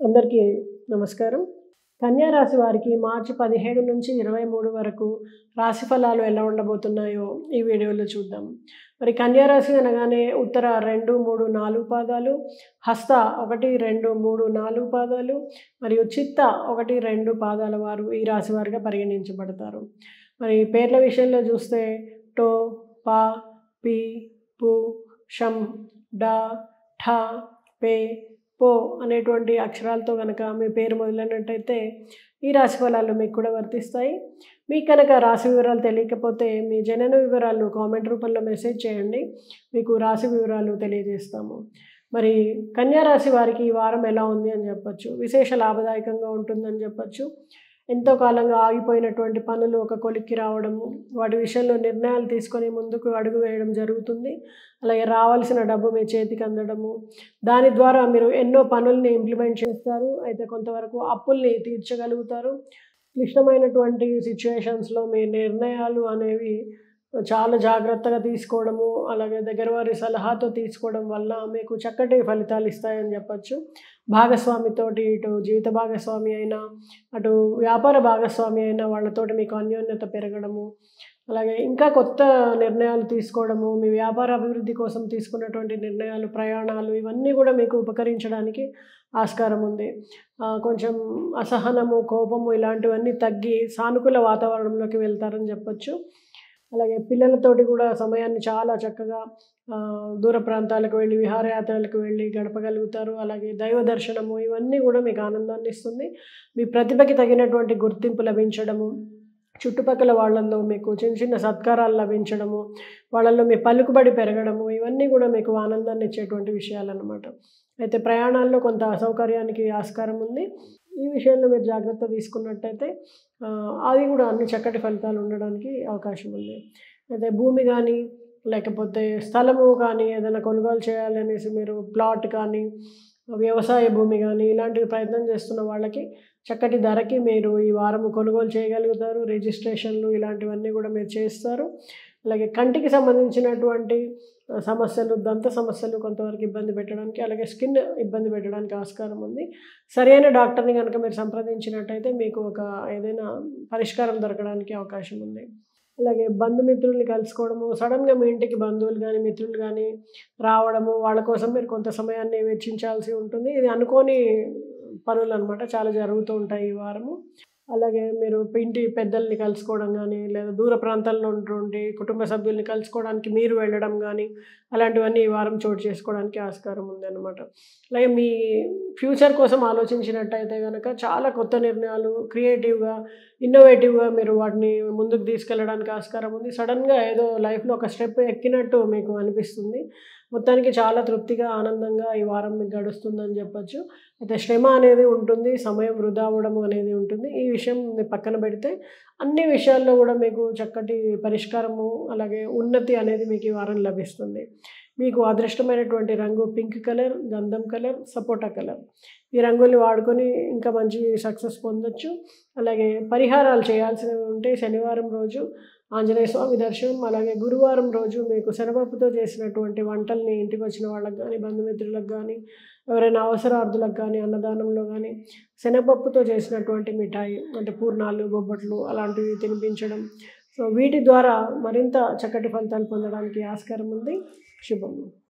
అందరికీ నమస్కారం. కన్యా రాశి వారికి మార్చి 17 నుంచి 23 వరకు రాశి ఫలాలు ఎలా ఉండబోతున్నాయో ఈ వీడియోలో చూద్దాం. మరి కన్యా రాశి అనగానే ఉత్తర 2, 3, 4 పాదాలు, హస్త 1, 2, 3, 4 పాదాలు మరియు చిత్త 1, 2 పాదాల వారు ఈ రాశి వారిగా పరిగణించబడతారు. మరి పేర్ల విషయంలో చూస్తే టో, పా, పి, పు, షం, డా, ఠ, పే, పో అనేటువంటి అక్షరాలతో కనుక మీ పేరు మొదలైనట్టయితే ఈ రాశి ఫలాలు మీకు కూడా వర్తిస్తాయి. మీకు కనుక రాశి వివరాలు తెలియకపోతే మీ జనన వివరాలు కామెంట్ రూపంలో మెసేజ్ చేయండి, మీకు రాశి వివరాలు తెలియజేస్తాము. మరి కన్యా రాశి వారికి ఈ వారం ఎలా ఉంది అని చెప్పచ్చు. విశేష లాభదాయకంగా ఉంటుందని చెప్పచ్చు. ఎంతో కాలంగా ఆగిపోయినటువంటి పనులు ఒక కొలిక్కి రావడము, వాటి విషయంలో నిర్ణయాలు తీసుకొని ముందుకు అడుగు వేయడం జరుగుతుంది. అలాగే రావాల్సిన డబ్బు మీ చేతికి అందడము, దాని ద్వారా మీరు ఎన్నో పనుల్ని ఇంప్లిమెంట్ చేస్తారు. అయితే కొంతవరకు అప్పుల్ని తీర్చగలుగుతారు. క్లిష్టమైనటువంటి సిచ్యువేషన్స్లో మీ నిర్ణయాలు అనేవి చాలా జాగ్రత్తగా తీసుకోవడము, అలాగే దగ్గర వారి సలహాతో తీసుకోవడం వల్ల మీకు చక్కటి ఫలితాలు ఇస్తాయని చెప్పచ్చు. భాగస్వామితోటి, ఇటు జీవిత భాగస్వామి అయినా అటు వ్యాపార భాగస్వామి అయినా వాళ్ళతోటి మీకు అన్యోన్యత పెరగడము, అలాగే ఇంకా కొత్త నిర్ణయాలు తీసుకోవడము, మీ వ్యాపార అభివృద్ధి కోసం తీసుకున్నటువంటి నిర్ణయాలు, ప్రయాణాలు ఇవన్నీ కూడా మీకు ఉపకరించడానికి ఆస్కారం ఉంది. కొంచెం అసహనము, కోపము ఇలాంటివన్నీ తగ్గి సానుకూల వాతావరణంలోకి వెళ్తారని చెప్పచ్చు. అలాగే పిల్లలతోటి కూడా సమయాన్ని చాలా చక్కగా దూర ప్రాంతాలకు వెళ్ళి, విహారయాత్రలకు వెళ్ళి గడపగలుగుతారు. అలాగే దైవ దర్శనము ఇవన్నీ కూడా మీకు ఆనందాన్ని ఇస్తుంది. మీ ప్రతిభకి తగినటువంటి గుర్తింపు లభించడము, చుట్టుపక్కల వాళ్ళల్లో మీకు చిన్న చిన్న సత్కారాలు లభించడము, వాళ్ళల్లో మీ పలుకుబడి పెరగడము ఇవన్నీ కూడా మీకు ఆనందాన్ని ఇచ్చేటువంటి విషయాలన్నమాట. అయితే ప్రయాణాల్లో కొంత అసౌకర్యానికి ఆస్కారం ఉంది. ఈ విషయంలో మీరు జాగ్రత్త తీసుకున్నట్టయితే అది కూడా అన్ని చక్కటి ఫలితాలు ఉండడానికి అవకాశం ఉంది. అయితే భూమి కానీ లేకపోతే స్థలము కానీ ఏదైనా కొనుగోలు చేయాలనేసి మీరు ప్లాట్ కానీ వ్యవసాయ భూమి కానీ ఇలాంటివి ప్రయత్నం చేస్తున్న వాళ్ళకి చక్కటి ధరకి మీరు ఈ వారం కొనుగోలు చేయగలుగుతారు. రిజిస్ట్రేషన్లు ఇలాంటివన్నీ కూడా మీరు చేస్తారు. అలాగే కంటికి సంబంధించినటువంటి సమస్యలు, దంత సమస్యలు కొంతవరకు ఇబ్బంది పెట్టడానికి, అలాగే స్కిన్ ఇబ్బంది పెట్టడానికి ఆస్కారం ఉంది. సరైన డాక్టర్ని కనుక మీరు సంప్రదించినట్టయితే మీకు ఏదైనా పరిష్కారం దొరకడానికి అవకాశం ఉంది. అలాగే బంధుమిత్రుల్ని కలుసుకోవడము, సడన్గా మీ ఇంటికి బంధువులు కానీ మిత్రులు కానీ రావడము, వాళ్ళ కోసం మీరు కొంత సమయాన్ని వెచ్చించాల్సి ఉంటుంది. ఇది అనుకోని పనులు అనమాట, చాలా జరుగుతూ ఉంటాయి ఈ వారము. అలాగే మీరు ఇంటి పెద్దల్ని కలుసుకోవడం కానీ, లేదా దూర ప్రాంతాల్లో ఉన్నటువంటి కుటుంబ సభ్యుల్ని కలుసుకోవడానికి మీరు వెళ్ళడం కానీ అలాంటివన్నీ ఈ వారం చోటు చేసుకోవడానికి ఆస్కారం ఉందన్నమాట. అలాగే మీ ఫ్యూచర్ కోసం ఆలోచించినట్టయితే కనుక చాలా కొత్త నిర్ణయాలు క్రియేటివ్గా, ఇన్నోవేటివ్గా మీరు వాటిని ముందుకు తీసుకెళ్ళడానికి ఆస్కారం ఉంది. సడన్గా ఏదో లైఫ్లో ఒక స్టెప్ ఎక్కినట్టు మీకు అనిపిస్తుంది. మొత్తానికి చాలా తృప్తిగా, ఆనందంగా ఈ వారం మీకు గడుస్తుందని చెప్పచ్చు. అయితే శ్రమ అనేది ఉంటుంది, సమయం వృధా అవ్వడం అనేది ఉంటుంది. ఈ విషయం పక్కన పెడితే అన్ని విషయాల్లో కూడా మీకు చక్కటి పరిష్కారము, అలాగే ఉన్నతి అనేది మీకు ఈ వారం లభిస్తుంది. మీకు అదృష్టమైనటువంటి రంగు పింక్ కలర్, గంధం కలర్, సపోటా కలర్. ఈ రంగుల్ని వాడుకొని ఇంకా మంచి సక్సెస్ పొందొచ్చు. అలాగే పరిహారాలు చేయాల్సినవి ఉంటే శనివారం రోజు ఆంజనేయ స్వామి దర్శనం, అలాగే గురువారం రోజు మీకు శనగపప్పుతో చేసినటువంటి వంటల్ని ఇంటికి వచ్చిన వాళ్ళకి కానీ, బంధుమిత్రులకు కానీ, ఎవరైనా అవసరార్థులకు కానీ అన్నదానంలో కానీ శనగపప్పుతో చేసినటువంటి మిఠాయి అంటే పూర్ణాలు, బొబ్బట్లు అలాంటివి తినిపించడం. సో వీటి ద్వారా మరింత చక్కటి ఫలితాలు పొందడానికి ఆస్కారం ఉంది. శుభం.